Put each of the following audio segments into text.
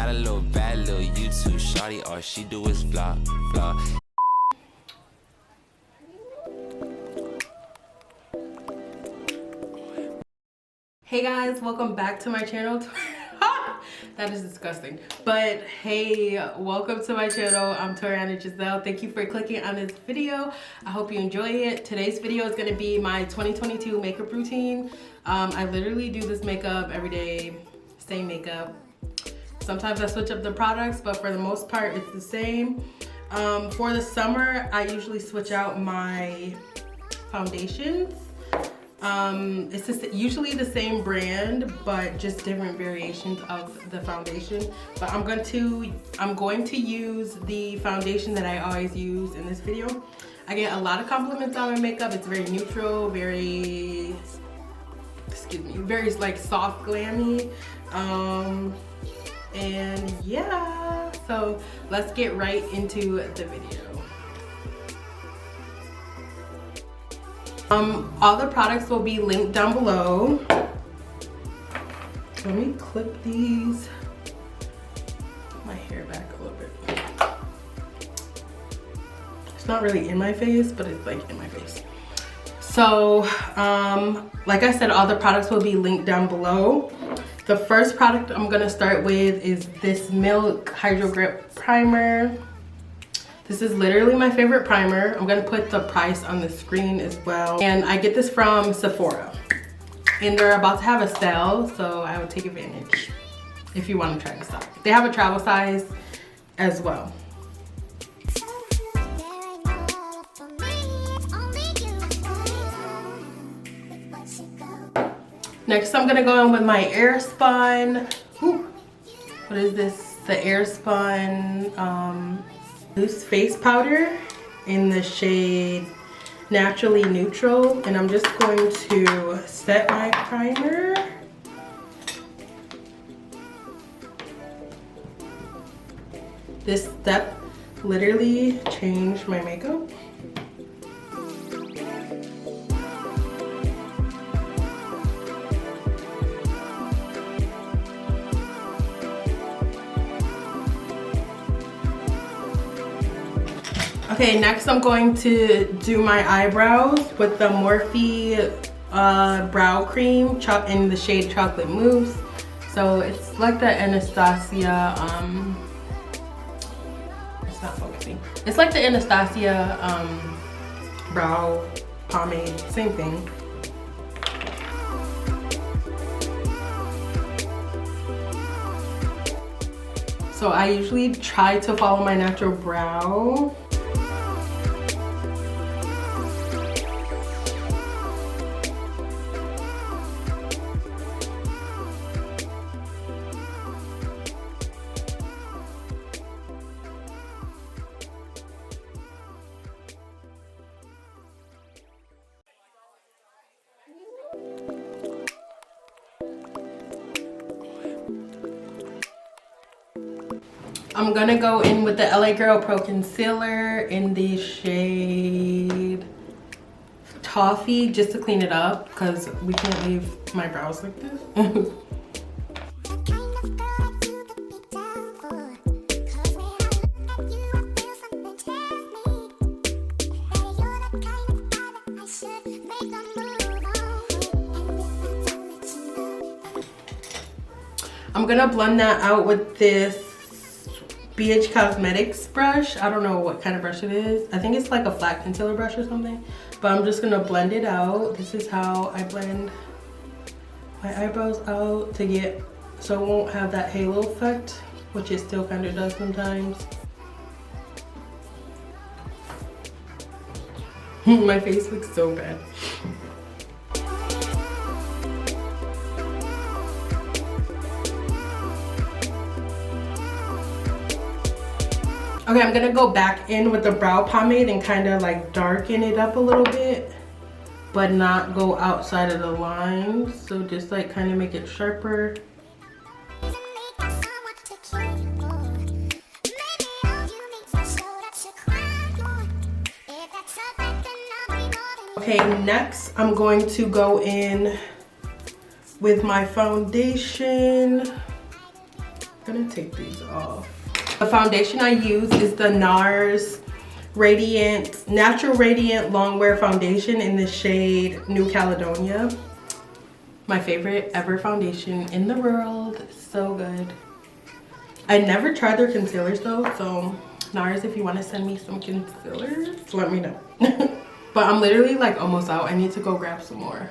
got a little bad little YouTube shawty, all she do is vlog, vlog. Hey guys, welcome back to my channel. That is disgusting. But hey, welcome to my channel. I'm TORIANAJAZEL. Thank you for clicking on this video. I hope you enjoy it. Today's video is going to be my 2022 makeup routine. I literally do this makeup every day, same makeup. Sometimes I switch up the products, but for the most part it's the same. For the summer, I usually switch out my foundations. It's just usually the same brand, but just different variations of the foundation. But I'm going to use the foundation that I always use in this video. I get a lot of compliments on my makeup. It's very neutral, very like soft glammy. And yeah, so let's get right into the video. All the products will be linked down below. Let me clip these, my hair back a little bit. It's not really in my face, but it's like in my face. So, like I said, all the products will be linked down below. The first product I'm gonna start with is this Milk Hydro Grip Primer. This is literally my favorite primer. I'm gonna put the price on the screen as well. And I get this from Sephora. And they're about to have a sale, so I would take advantage if you wanna try this out. They have a travel size as well. Next, I'm gonna go in with my Airspun. What is this? The Airspun Mousse face powder in the shade Naturally Neutral, and I'm just going to set my primer. This step literally changed my makeup. Okay, next I'm going to do my eyebrows with the Morphe brow cream in the shade Chocolate Mousse. So it's like the Anastasia, it's not focusing. It's like the Anastasia brow pomade, same thing. So I usually try to follow my natural brow. I'm gonna go in with the LA Girl Pro Concealer in the shade Toffee just to clean it up because we can't leave my brows like this. I'm gonna blend that out with this BH Cosmetics brush. I don't know what kind of brush it is. I think it's like a flat concealer brush or something. But I'm just gonna blend it out. This is how I blend my eyebrows out to get so it won't have that halo effect, which it still kind of does sometimes. My face looks so bad. Okay, I'm gonna go back in with the brow pomade and kind of like darken it up a little bit, but not go outside of the lines. So just like kind of make it sharper. Okay, next I'm going to go in with my foundation. I'm gonna take these off. The foundation I use is the Nars Natural Radiant Longwear Foundation in the shade New Caledonia. My favorite ever foundation in the world. So good. I never tried their concealers though, so Nars, if you want to send me some concealers, let me know. But I'm literally like almost out. I need to go grab some more.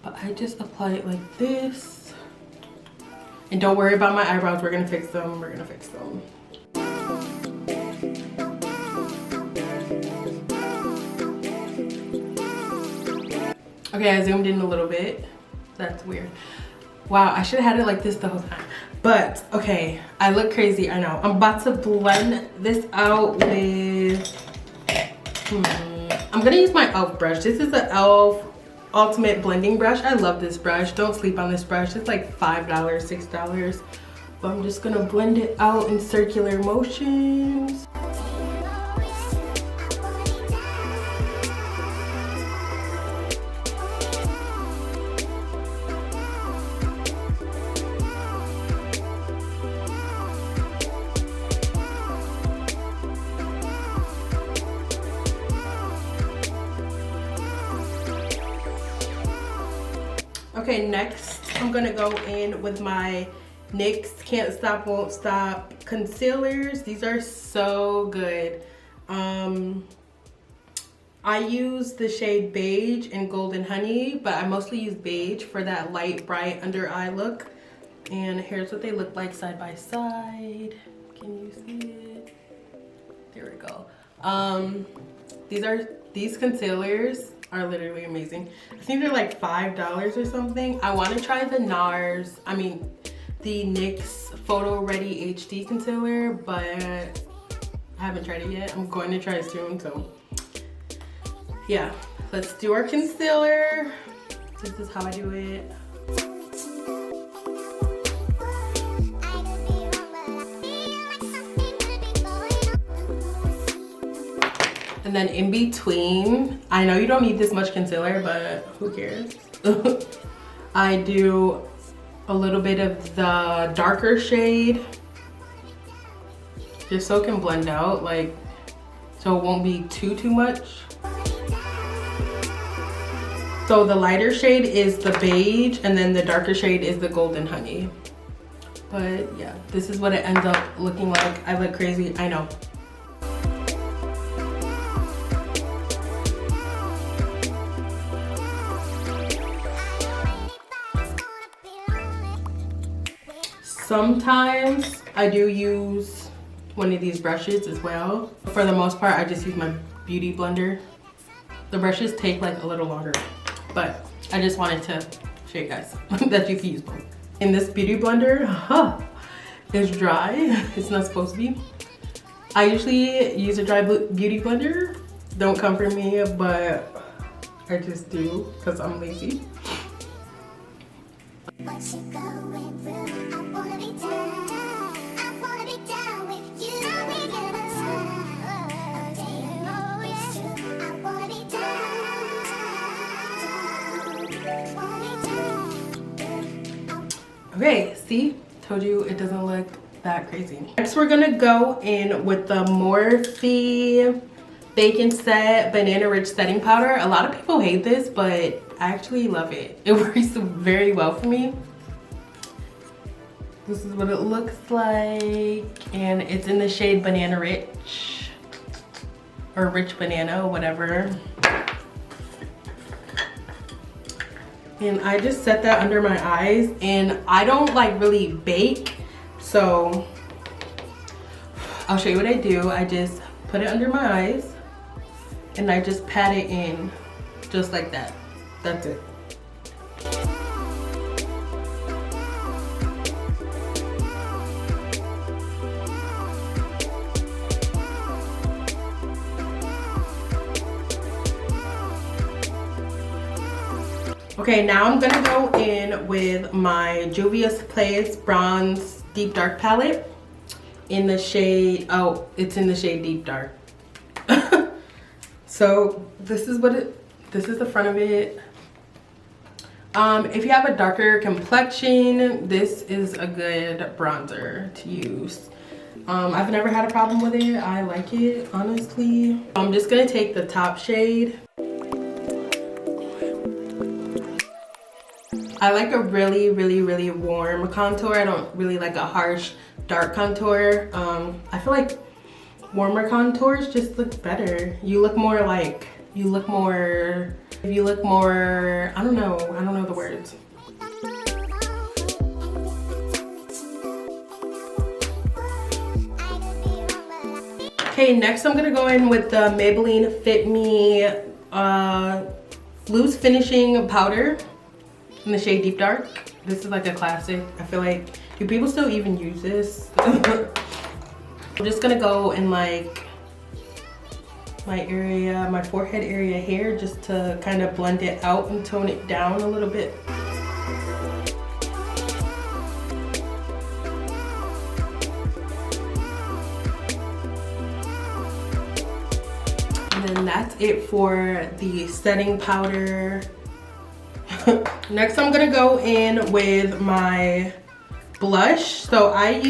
But I just apply it like this. And don't worry about my eyebrows. We're gonna fix them. We're gonna fix them. Okay, I zoomed in a little bit. That's weird. Wow, I should have had it like this the whole time. But, okay, I look crazy, I know. I'm about to blend this out with... I'm gonna use my e.l.f. brush. This is the e.l.f. Ultimate Blending Brush. I love this brush. Don't sleep on this brush. It's like $5, $6. But I'm just gonna blend it out in circular motions. Okay, next I'm gonna go in with my NYX Can't Stop, Won't Stop concealers. These are so good. I use the shade Beige and Golden Honey, but I mostly use Beige for that light, bright under eye look. And here's what they look like side by side. Can you see it? There we go. These concealers are literally amazing. I think they're like $5 or something. I want to try the the NYX Photo Ready HD concealer, but I haven't tried it yet. I'm going to try it soon, so yeah. Let's do our concealer. This is how I do it. And then in between, I know you don't need this much concealer, but who cares? I do a little bit of the darker shade, just so it can blend out, like, so it won't be too much. So the lighter shade is the Beige, and then the darker shade is the Golden Honey. But yeah, this is what it ends up looking like. I look crazy, I know. Sometimes I do use one of these brushes as well. For the most part, I just use my beauty blender. The brushes take like a little longer, but I just wanted to show you guys that you can use both. In this beauty blender, it's dry. It's not supposed to be. I usually use a dry beauty blender. Don't come for me, but I just do because I'm lazy. Okay, see? Told you it doesn't look that crazy. Next, we're gonna go in with the Morphe Bacon Set Banana Rich Setting Powder. A lot of people hate this, but I actually love it. It works very well for me. This is what it looks like, and it's in the shade Banana Rich, or Rich Banana, whatever. And I just set that under my eyes, and I don't like really bake, so I'll show you what I do. I just put it under my eyes and I just pat it in just like that. That's it. Okay, now I'm gonna go in with my Juvias Place Bronze Deep Dark palette in the shade, oh, it's in the shade Deep Dark. So this is what this is the front of it. If you have a darker complexion, this is a good bronzer to use. I've never had a problem with it. I like it, honestly. I'm just gonna take the top shade. I like a really, really, really warm contour. I don't really like a harsh, dark contour. I feel like warmer contours just look better. You look more, I don't know the words. Okay, next I'm gonna go in with the Maybelline Fit Me loose finishing powder in the shade Deep Dark. This is like a classic. I feel like, do people still even use this? I'm just gonna go in like my forehead area here, just to kind of blend it out and tone it down a little bit. And then that's it for the setting powder. Next I'm gonna go in with my blush. So I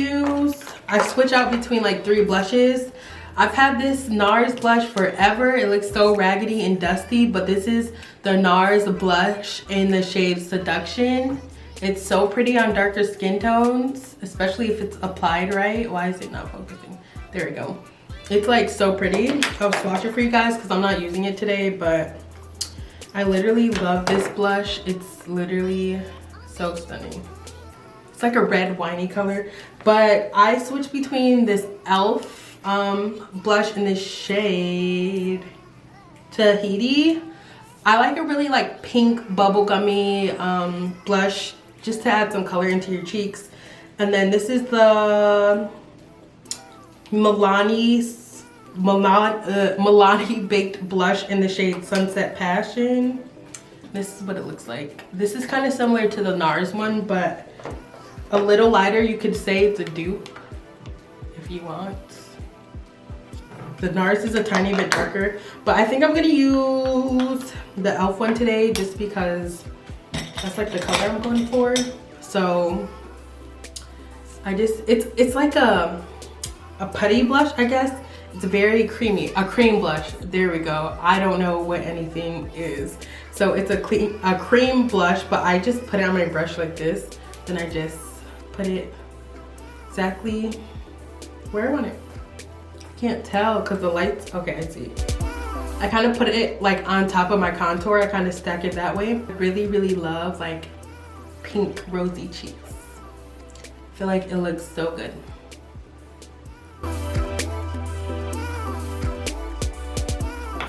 switch out between like 3 blushes. I've had this Nars blush forever. It looks so raggedy and dusty, but this is the Nars blush in the shade Seduction. It's so pretty on darker skin tones, especially if it's applied right. Why is it not focusing? There we go. It's like so pretty. I'll swatch it for you guys because I'm not using it today, but I literally love this blush. It's literally so stunning. It's like a red winey color, but I switch between this e.l.f. blush in this shade Tahiti. I like a really like pink bubblegummy blush just to add some color into your cheeks. And then this is the Milani Baked Blush in the shade Sunset Passion. This is what it looks like. This is kind of similar to the Nars one, but a little lighter. You could say it's a dupe if you want. The Nars is a tiny bit darker, but I think I'm gonna use the e.l.f. one today just because that's like the color I'm going for. So it's like a putty blush, I guess. It's very creamy, a cream blush. There we go. I don't know what anything is. So it's a cream blush, but I just put it on my brush like this. Then I just put it exactly where I want it. Can't tell because the lights, okay, I see. I kind of put it like on top of my contour. I kind of stack it that way. I really, really love like pink rosy cheeks. I feel like it looks so good.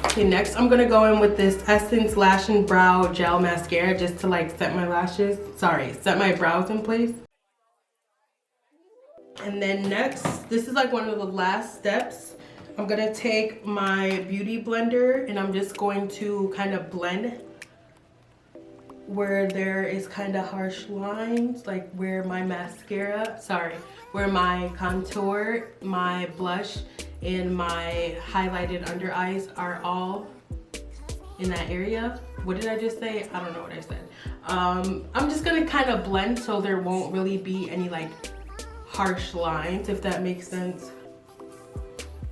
Okay, next I'm gonna go in with this Essence Lash and Brow Gel Mascara just to like set my lashes, set my brows in place. And then next, this is like one of the last steps. I'm gonna take my beauty blender and I'm just going to kind of blend where there is kind of harsh lines, like where my where my contour, my blush, and my highlighted under eyes are all in that area. What did I just say? I don't know what I said. I'm just gonna kind of blend so there won't really be any like harsh lines, if that makes sense.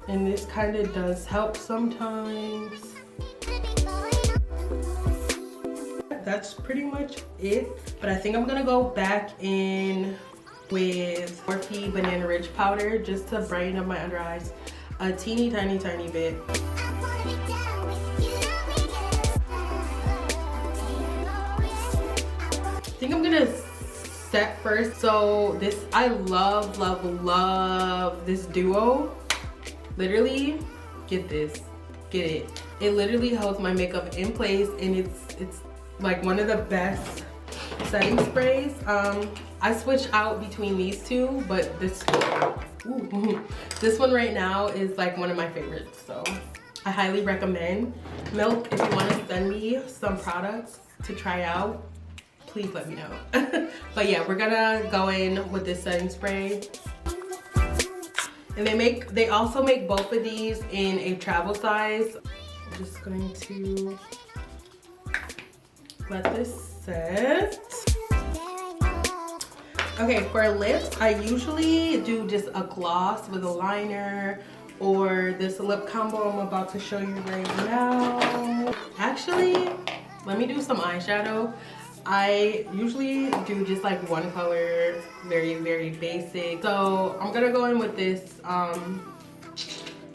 And this kind of does help sometimes. That's pretty much it. But I think I'm gonna go back in with Morphe Banana Ridge powder just to brighten up my under eyes a teeny tiny bit. I think I'm gonna set first. So this, I love this duo. Literally, get this, get it. It literally holds my makeup in place, and it's like one of the best setting sprays. I switch out between these two, but this one right now is like one of my favorites. So I highly recommend. Milk, if you want to send me some products to try out, please let me know. But yeah, we're gonna go in with this setting spray. And they also make both of these in a travel size. I'm just going to let this set. Okay, for lips, I usually do just a gloss with a liner or this lip combo I'm about to show you right now. Actually, let me do some eyeshadow. I usually do just like one color, very, very basic. So I'm gonna go in with this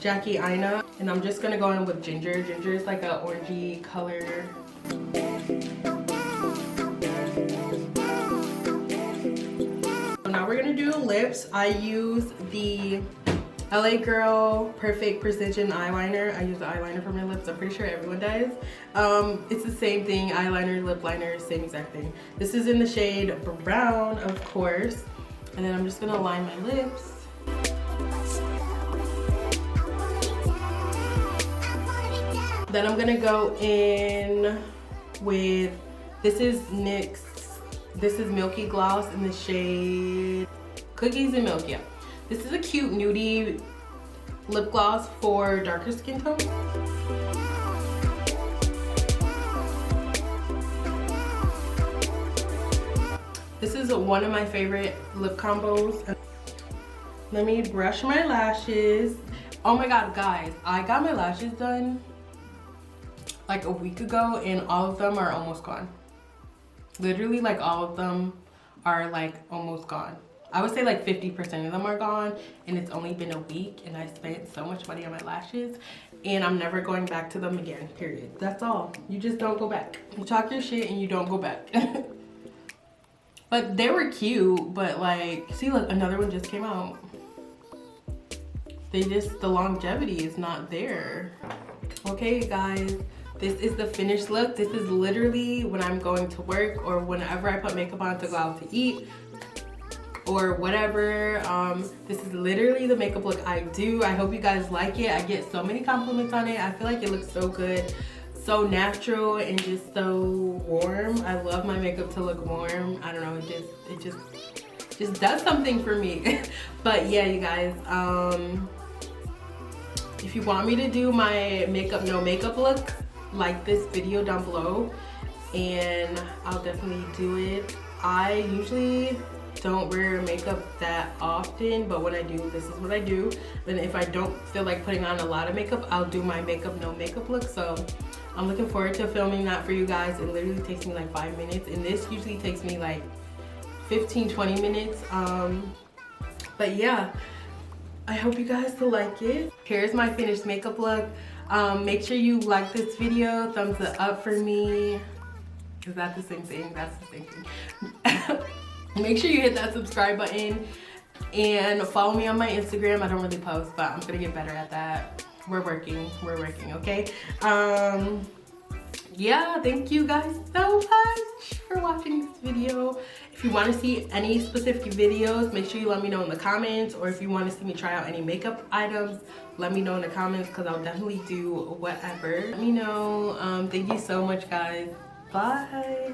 Jackie Aina, and I'm just gonna go in with ginger. Ginger is like a orangey color. So now we're gonna do lips. I use the LA Girl Perfect Precision eyeliner. I use the eyeliner for my lips. I'm pretty sure everyone does. It's the same thing, eyeliner, lip liner, same exact thing. This is in the shade brown, of course. And then I'm just gonna line my lips. Then I'm gonna go in with, this is NYX, this is Milky Gloss in the shade Cookies and Milk, yeah. This is a cute nudie lip gloss for darker skin tone. This is one of my favorite lip combos. Let me brush my lashes. Oh my god, guys, I got my lashes done like a week ago and all of them are almost gone. Literally, like all of them are like almost gone. I would say like 50% of them are gone, and it's only been a week and I spent so much money on my lashes and I'm never going back to them again, period. That's all. You just don't go back. You talk your shit and you don't go back. But they were cute, but like, see, look, another one just came out. The longevity is not there. Okay, guys, this is the finished look. This is literally when I'm going to work or whenever I put makeup on to go out to eat or whatever. This is literally the makeup look I do. I hope you guys like it. I get so many compliments on it. I feel like it looks so good, so natural, and just so warm. I love my makeup to look warm. I don't know, it just does something for me. But yeah, you guys, if you want me to do my makeup no makeup look, like this video down below and I'll definitely do it. I usually don't wear makeup that often, but when I do, this is what I do. Then if I don't feel like putting on a lot of makeup, I'll do my makeup no makeup look. So I'm looking forward to filming that for you guys. It literally takes me like 5 minutes, and this usually takes me like 15-20 minutes. But yeah, I hope you guys will like it. Here's my finished makeup look. Make sure you like this video, thumbs it up for me. Is that the same thing? That's the same thing. Make sure you hit that subscribe button and follow me on my Instagram. I don't really post, but I'm gonna get better at that. We're working, okay? Yeah, thank you guys so much for watching this video. If you want to see any specific videos, make sure you let me know in the comments, or if you want to see me try out any makeup items, let me know in the comments, because I'll definitely do whatever. Let me know. Thank you so much, guys. Bye.